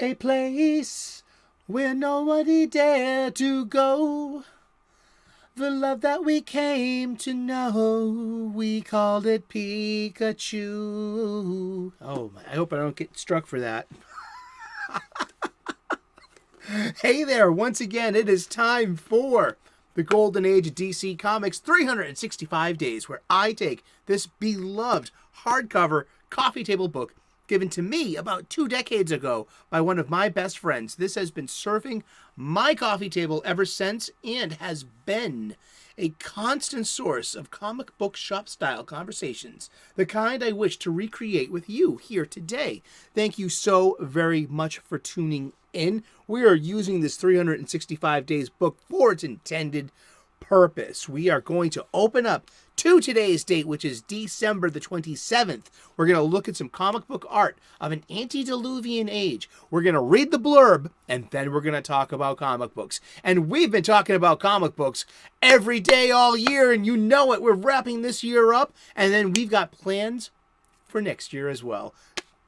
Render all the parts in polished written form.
A place where nobody dared to go. The love that we came to know, we called it Pikachu. Oh, I hope I don't get struck for that. Hey there, once again, it is time for the Golden Age of DC Comics 365 Days, where I take this beloved hardcover coffee table book given to me about 2 decades ago by one of my best friends. This has been serving my coffee table ever since and has been a constant source of comic book shop style conversations, the kind I wish to recreate with you here today. Thank you so very much for tuning in. We are using this 365 Days book for its intended purpose. We are going to open up to today's date, which is December the 27th. We're going to look at some comic book art of an antediluvian age. We're going to read the blurb, and then we're going to talk about comic books. And we've been talking about comic books every day all year, and you know it. We're wrapping this year up, and then we've got plans for next year as well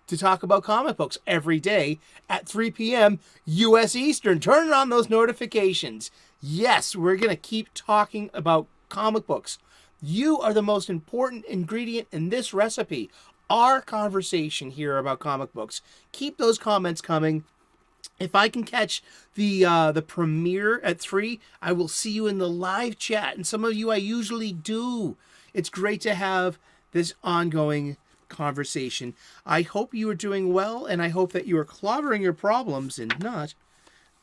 to talk about comic books every day at 3 p.m. U.S. Eastern. Turn on those notifications. Yes, we're going to keep talking about comic books. You are the most important ingredient in this recipe. Our conversation here about comic books. Keep those comments coming. If I can catch the premiere at 3, I will see you in the live chat. And some of you I usually do. It's great to have this ongoing conversation. I hope you are doing well, and I hope that you are clobbering your problems and not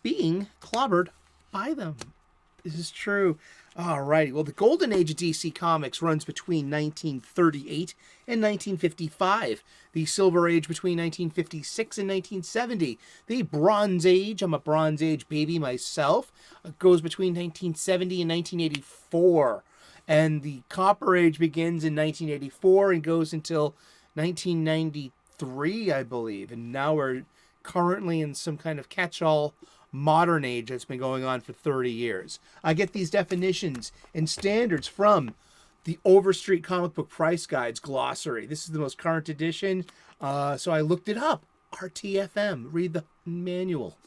being clobbered by them. This is true. Alrighty. Well, the Golden Age of DC Comics runs between 1938 and 1955. The Silver Age between 1956 and 1970. The Bronze Age, I'm a Bronze Age baby myself, goes between 1970 and 1984. And the Copper Age begins in 1984 and goes until 1993, I believe. And now we're currently in some kind of catch-all modern age that's been going on for 30 years. I get these definitions and standards from the Overstreet Comic Book Price Guides glossary. This is the most current edition, so I looked it up. RTFM, read the manual.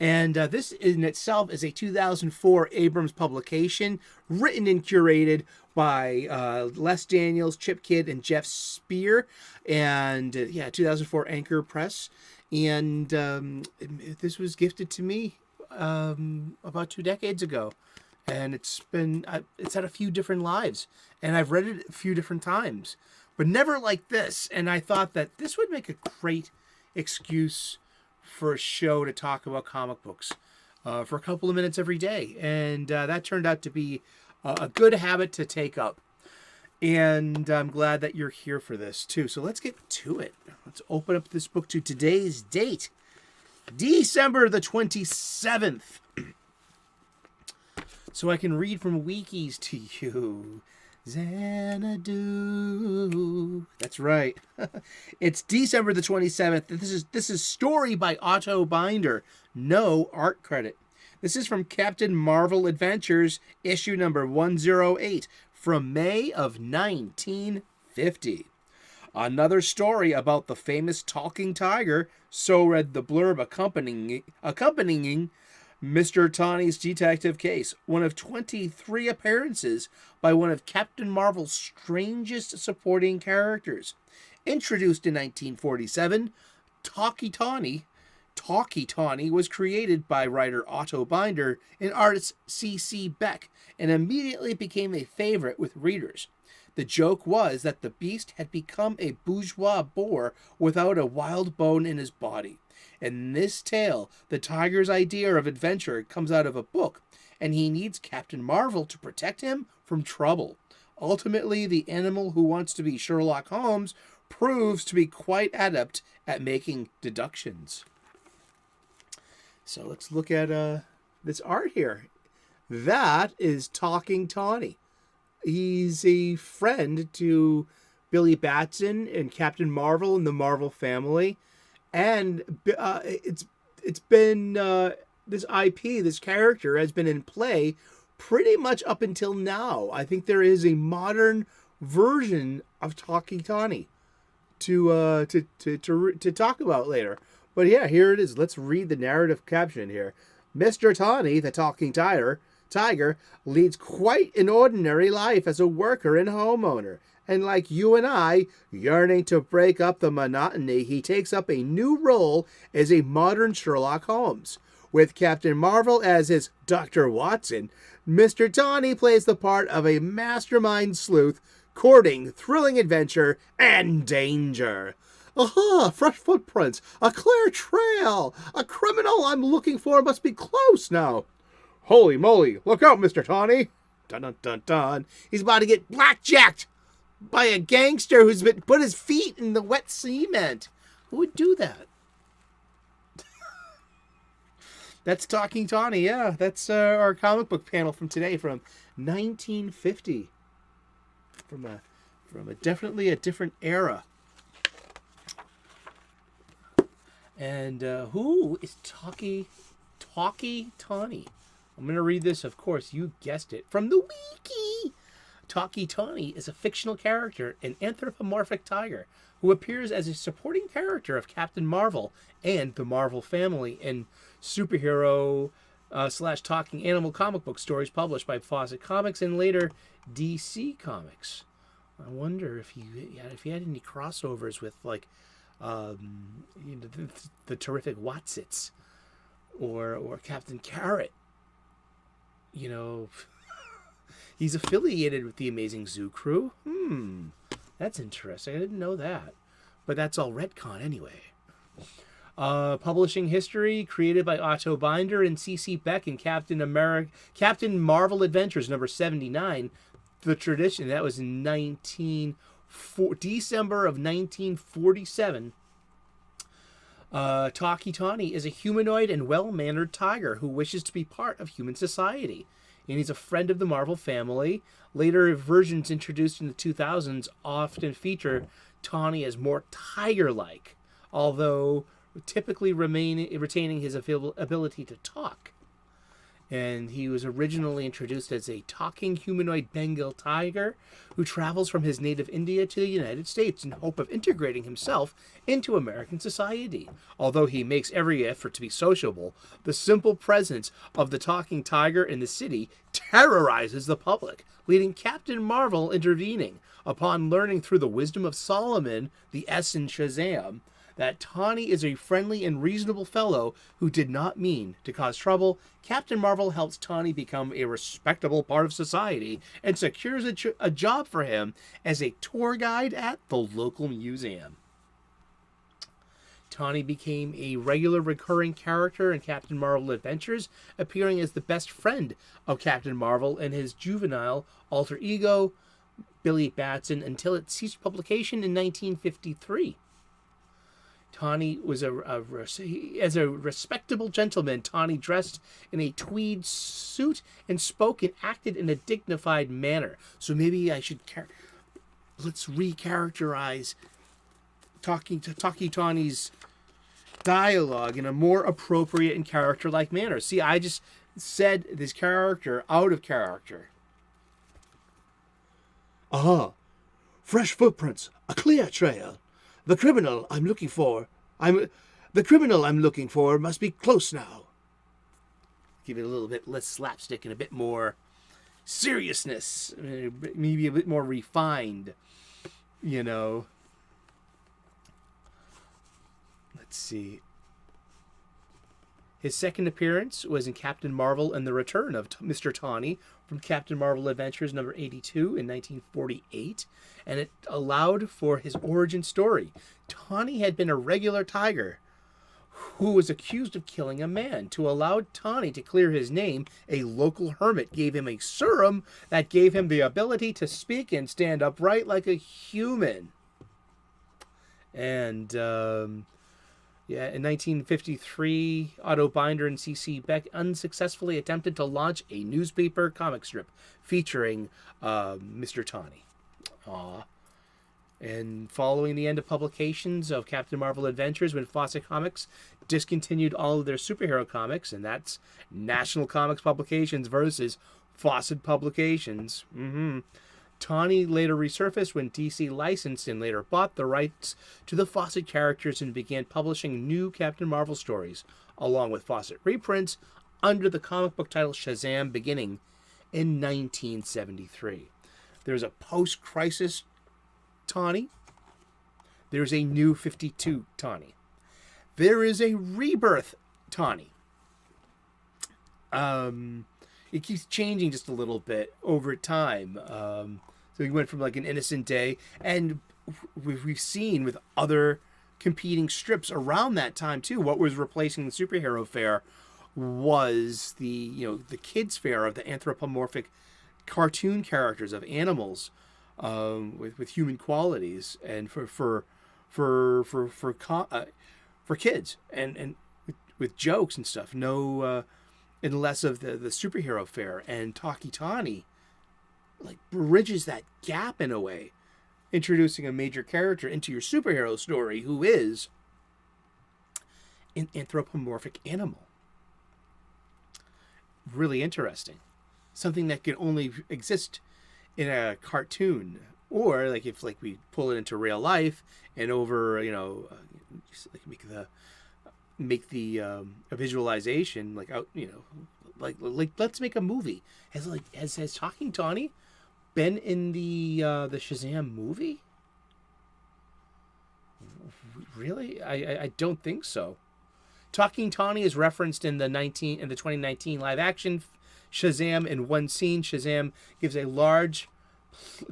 And this in itself is a 2004 Abrams publication, written and curated by Les Daniels, Chip Kidd, and Geoff Spear. And 2004 Anchor Press. And this was gifted to me about 2 decades ago. And it's had a few different lives. And I've read it a few different times. But never like this. And I thought that this would make a great excuse for a show to talk about comic books for a couple of minutes every day. And that turned out to be a good habit to take up. And I'm glad that you're here for this too. So let's get to it. Let's open up this book to today's date, December the 27th. So I can read from wikis to you. Xanadu. That's right. It's December the 27th. This is story by Otto Binder. No art credit. This is from Captain Marvel Adventures, issue number 108, from May of 1950. Another story about the famous talking tiger, so read the blurb accompanying Mr. Tawny's detective case, one of 23 appearances by one of Captain Marvel's strangest supporting characters. Introduced in 1947, Talkie Tawny was created by writer Otto Binder and artist C.C. Beck, and immediately became a favorite with readers. The joke was that the beast had become a bourgeois boar without a wild bone in his body. In this tale, the tiger's idea of adventure comes out of a book, and he needs Captain Marvel to protect him from trouble. Ultimately, the animal who wants to be Sherlock Holmes proves to be quite adept at making deductions. So let's look at this art here. That is Talking Tawny. He's a friend to Billy Batson and Captain Marvel and the Marvel family. And it's been this IP, this character has been in play pretty much up until now. I think there is a modern version of Talking Tawny to talk about later. But yeah, here it is. Let's read the narrative caption here. Mr. Tawny, the talking tiger, leads quite an ordinary life as a worker and homeowner. And like you and I, yearning to break up the monotony, he takes up a new role as a modern Sherlock Holmes. With Captain Marvel as his Dr. Watson, Mr. Tawny plays the part of a mastermind sleuth courting thrilling adventure and danger. Aha! Fresh footprints! A clear trail! A criminal I'm looking for must be close now! Holy moly! Look out, Mr. Tawny! Dun dun dun dun! He's about to get blackjacked by a gangster who's been put his feet in the wet cement. Who would do that? That's Talking Tawny, yeah. That's our comic book panel from today, from 1950. From a definitely a different era. And who is Talkie Tawny? I'm going to read this, of course, you guessed it, from the wiki. Talkie Tawny is a fictional character, an anthropomorphic tiger, who appears as a supporting character of Captain Marvel and the Marvel family in superhero / talking animal comic book stories published by Fawcett Comics and later DC Comics. I wonder if he had any crossovers with, like, the terrific Watsits or Captain Carrot. You know, he's affiliated with the Amazing Zoo Crew. That's interesting. I didn't know that. But that's all retcon anyway. Publishing history created by Otto Binder and C.C. Beck in Captain Marvel Adventures number 79. The tradition, that was in December of 1947. Talkie Tawny is a humanoid and well-mannered tiger who wishes to be part of human society. And he's a friend of the Marvel family. Later versions introduced in the 2000s often feature Tawny as more tiger-like, although typically retaining his ability to talk. And he was originally introduced as a talking humanoid Bengal tiger who travels from his native India to the United States in hope of integrating himself into American society. Although he makes every effort to be sociable, the simple presence of the talking tiger in the city terrorizes the public, leading Captain Marvel intervening. Upon learning through the wisdom of Solomon, the S in Shazam, that Tawny is a friendly and reasonable fellow who did not mean to cause trouble, Captain Marvel helps Tawny become a respectable part of society and secures a job for him as a tour guide at the local museum. Tawny became a regular recurring character in Captain Marvel Adventures, appearing as the best friend of Captain Marvel and his juvenile alter ego, Billy Batson, until it ceased publication in 1953. Tawny was as a respectable gentleman. Tawny dressed in a tweed suit and spoke and acted in a dignified manner. So maybe I should let's recharacterize Talkie Tawny's dialogue in a more appropriate and character-like manner. See, I just said this character out of character. Aha! Fresh footprints, a clear trail. The criminal I'm looking for must be close now. Give it a little bit less slapstick and a bit more seriousness, maybe a bit more refined, you know. Let's see. His second appearance was in Captain Marvel and the Return of Mr. Tawny from Captain Marvel Adventures number 82 in 1948, and it allowed for his origin story. Tawny had been a regular tiger who was accused of killing a man. To allow Tawny to clear his name, a local hermit gave him a serum that gave him the ability to speak and stand upright like a human. And in 1953, Otto Binder and C.C. Beck unsuccessfully attempted to launch a newspaper comic strip featuring Mr. Tawny. And following the end of publications of Captain Marvel Adventures, when Fawcett Comics discontinued all of their superhero comics, and that's National Comics Publications versus Fawcett Publications. Tawny later resurfaced when DC licensed and later bought the rights to the Fawcett characters and began publishing new Captain Marvel stories, along with Fawcett reprints, under the comic book title Shazam, beginning in 1973. There's a post-crisis Tawny. There's a new 52 Tawny. There is a rebirth Tawny. It keeps changing just a little bit over time. So we went from like an innocent day, and we've seen with other competing strips around that time too. What was replacing the superhero fare was the kids fare of the anthropomorphic cartoon characters of animals with human qualities, and for kids and with jokes and stuff. And less of the superhero fare. And Taki Tani like bridges that gap in a way, introducing a major character into your superhero story who is an anthropomorphic animal. Really interesting. Something that can only exist in a cartoon, or like if like we pull it into real life and over just like make the a visualization like out like let's make a movie. Has Talking Tawny been in the Shazam movie? Really? I don't think so. Talking Tawny is referenced in the 2019 live action Shazam in one scene. Shazam gives a large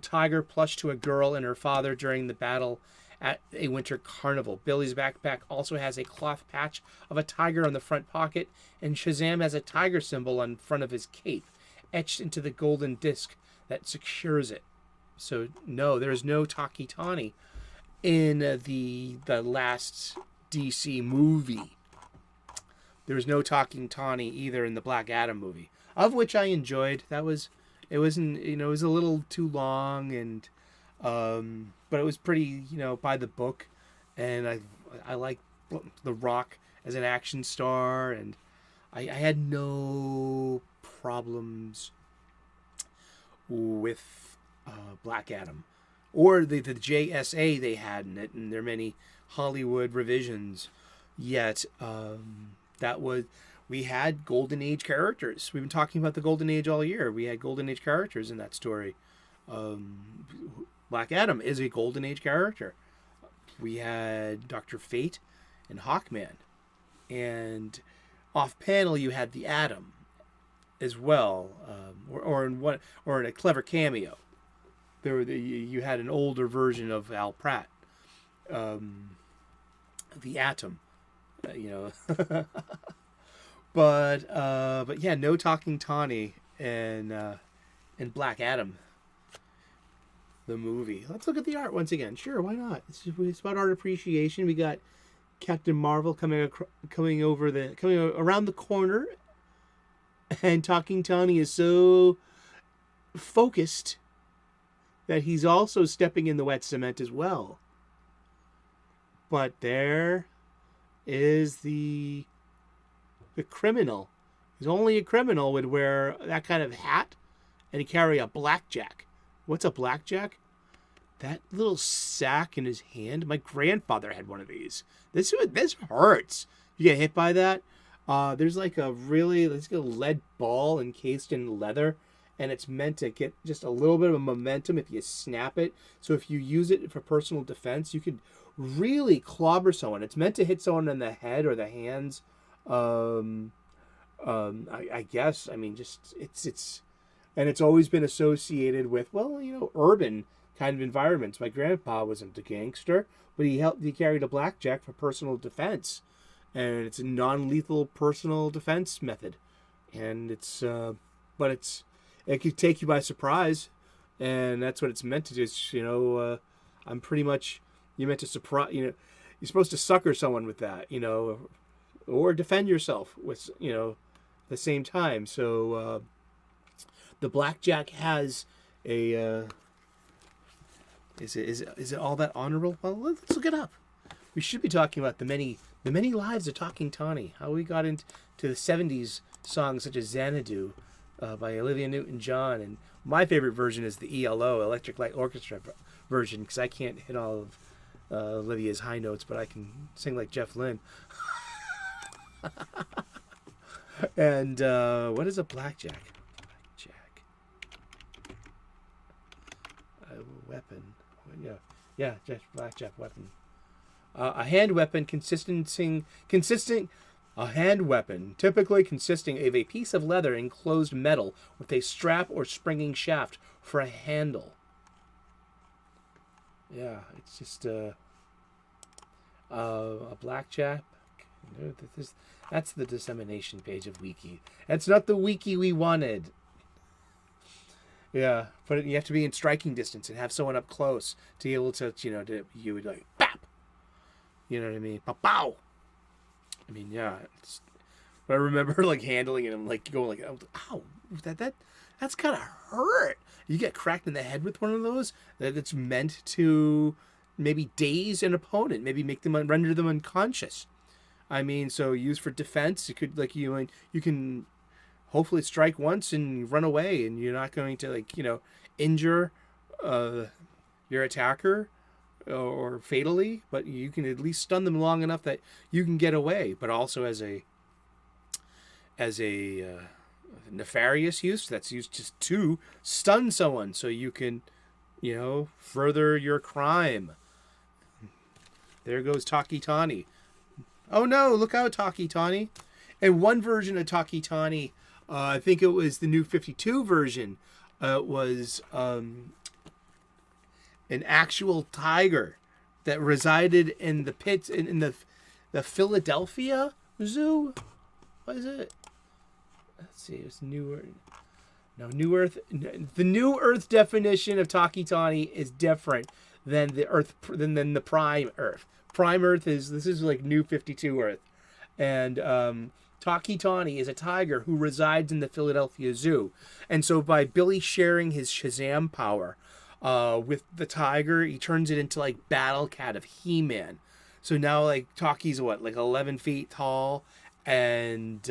tiger plush to a girl and her father during the battle at a winter carnival. Billy's backpack also has a cloth patch of a tiger on the front pocket, and Shazam has a tiger symbol on front of his cape, etched into the golden disc that secures it. So no, there is no Taki Tani in the last DC movie. There was no Talking Tawny either in the Black Adam movie, of which I enjoyed. It wasn't it was a little too long, and but it was pretty by the book, and I like The Rock as an action star, and I had no problems with Black Adam or the JSA they had in it, and their many Hollywood revisions. Yet we had Golden Age characters. We've been talking about the Golden Age all year. We had Golden Age characters in that story. Black Adam is a Golden Age character. We had Dr. Fate and Hawkman. And off panel you had the Atom as well, or in a clever cameo. You had an older version of Al Pratt, the Atom, but yeah, no Talking Tawny and Black Adam, the movie. Let's look at the art once again. Sure, why not? It's about art appreciation. We got Captain Marvel coming around the corner, and Talking Tawny is so focused that he's also stepping in the wet cement as well. But there is the criminal. He's only a criminal would wear that kind of hat and he carry a blackjack. What's a blackjack? That little sack in his hand. My grandfather had one of these. This hurts. You get hit by that. There's like a lead ball encased in leather, and it's meant to get just a little bit of a momentum if you snap it. So if you use it for personal defense, you could really clobber someone. It's meant to hit someone in the head or the hands. I guess. I mean, just and it's always been associated with urban kind of environments. My grandpa wasn't a gangster, but he carried a blackjack for personal defense, and it's a non-lethal personal defense method, and it could take you by surprise, and that's what it's meant to do. I'm pretty much you're meant to surprise. You're supposed to sucker someone with that, or defend yourself with at the same time. So the blackjack has a. Is it all that honorable? Well, let's look it up. We should be talking about the many lives of Talking Tawny. How we got into the 70s songs such as Xanadu by Olivia Newton-John, and My favorite version is the ELO, Electric Light Orchestra version, because I can't hit all of Olivia's high notes, but I can sing like Jeff Lynne. And what is a blackjack? Blackjack. A weapon. Yeah, just blackjack weapon. A hand weapon a hand weapon typically consisting of a piece of leather enclosed metal with a strap or springing shaft for a handle. Yeah, it's just a blackjack. That's the dissemination page of Wiki. That's not the Wiki we wanted. Yeah, but you have to be in striking distance and have someone up close to be able to, you would like, bap! You know what I mean? Pow! I mean, yeah. But I remember, like, handling it and, like, going, like, ow, that's kind of hurt. You get cracked in the head with one of those, that it's meant to maybe daze an opponent, maybe make them, render them unconscious. I mean, so used for defense, it could, like, you can hopefully strike once and run away, and you're not going to, like, injure your attacker or fatally, but you can at least stun them long enough that you can get away. But also as a nefarious use, that's used just to stun someone, so you can, further your crime. There goes Takitani. Oh no, look out, Takitani. And one version of Takitani, I think it was the new 52 version, was an actual tiger that resided in the pits in the Philadelphia Zoo. What is it? Let's see, it's New Earth. No, New Earth. The New Earth definition of Takitani is different than the Earth than the Prime Earth. Prime Earth is like New 52 Earth, and Takitani is a tiger who resides in the Philadelphia Zoo, and so by Billy sharing his Shazam power with the tiger, he turns it into like Battle Cat of He-Man. So now like Taki's like 11 feet tall and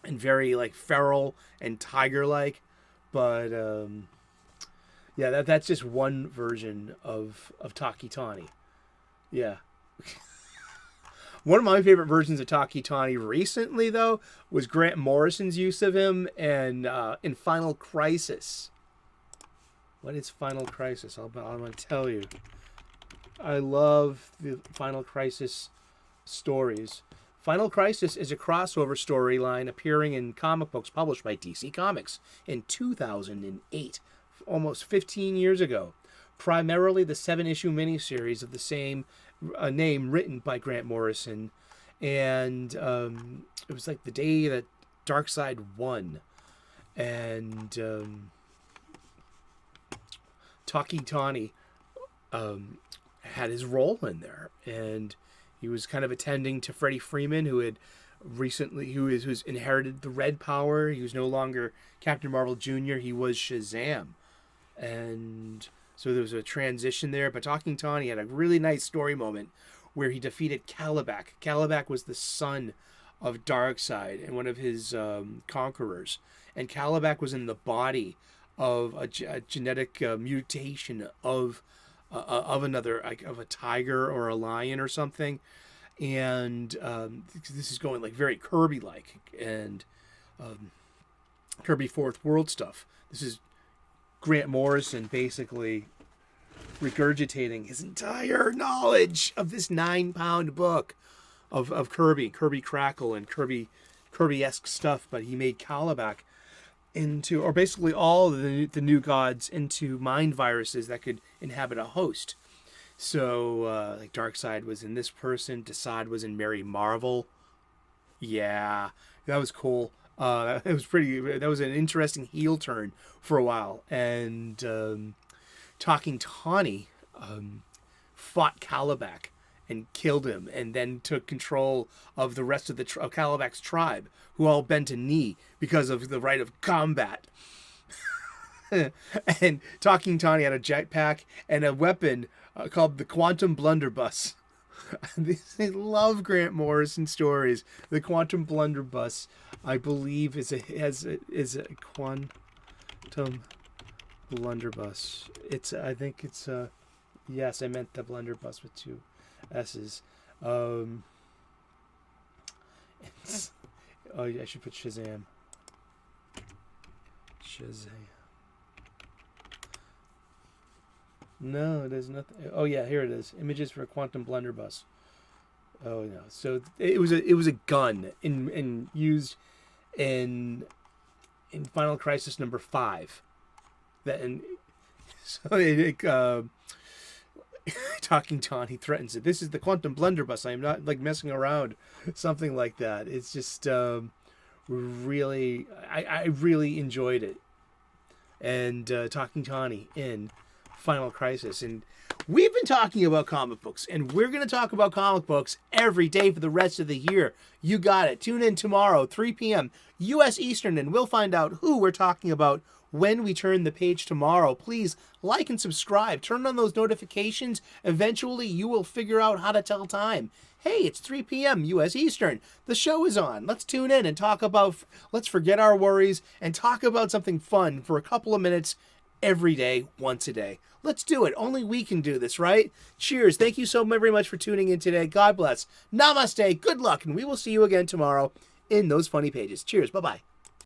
very like feral and tiger-like, but yeah, that's just one version of Takitani. Yeah. One of my favorite versions of Takitani recently, though, was Grant Morrison's use of him in Final Crisis. What is Final Crisis? I'm going to tell you. I love the Final Crisis stories. Final Crisis is a crossover storyline appearing in comic books published by DC Comics in 2008, almost 15 years ago. Primarily the 7-issue miniseries of the same name written by Grant Morrison. And it was like the day that Darkseid won. And Takitani had his role in there. And he was kind of attending to Freddie Freeman, who's inherited the red power. He was no longer Captain Marvel Jr., he was Shazam. And so there was a transition there, but Takitani had a really nice story moment where he defeated Calabac. Calabac was the son of Darkseid and one of his conquerors. And Calabac was in the body of a genetic mutation of a tiger or a lion or something. And this is going like very Kirby-like and Kirby Fourth World stuff. This is Grant Morrison basically regurgitating his entire knowledge of this 9-pound book of Kirby Crackle and Kirby-esque stuff, but he made Calabac into, or basically all of the new gods into mind viruses that could inhabit a host. So like Darkseid was in this person, Desaad was in Mary Marvel. Yeah, that was cool. That was an interesting heel turn for a while. And Takitani fought Calabac and killed him, and then took control of the rest of of Calabac's tribe, who all bent a knee because of the right of combat. And Takitani had a jetpack and a weapon called the Quantum Blunderbuss. I love Grant Morrison stories. The Quantum Blunderbuss, I believe, is a Quantum Blunderbuss. I think it's yes, I meant the blunderbuss with 2 S's. I should put Shazam. No, there's nothing. Oh yeah, here it is. Images for a quantum blunderbuss. Oh no. So it was a gun used in Final Crisis number 5. Talking Tom, he threatens it. This is the quantum blunderbuss. I am not like messing around. Something like that. It's just really, I really enjoyed it. And Talking Tawny in Final Crisis. And we've been talking about comic books, and we're going to talk about comic books every day for the rest of the year. You got it. Tune in tomorrow, 3 p.m. U.S. Eastern, and we'll find out who we're talking about when we turn the page tomorrow. Please like and subscribe. Turn on those notifications. Eventually, you will figure out how to tell time. Hey, it's 3 p.m. U.S. Eastern. The show is on. Let's tune in and let's forget our worries and talk about something fun for a couple of minutes every day, once a day. Let's do it. Only we can do this, right? Cheers. Thank you so very much for tuning in today. God bless. Namaste. Good luck. And we will see you again tomorrow in those funny pages. Cheers. Bye-bye.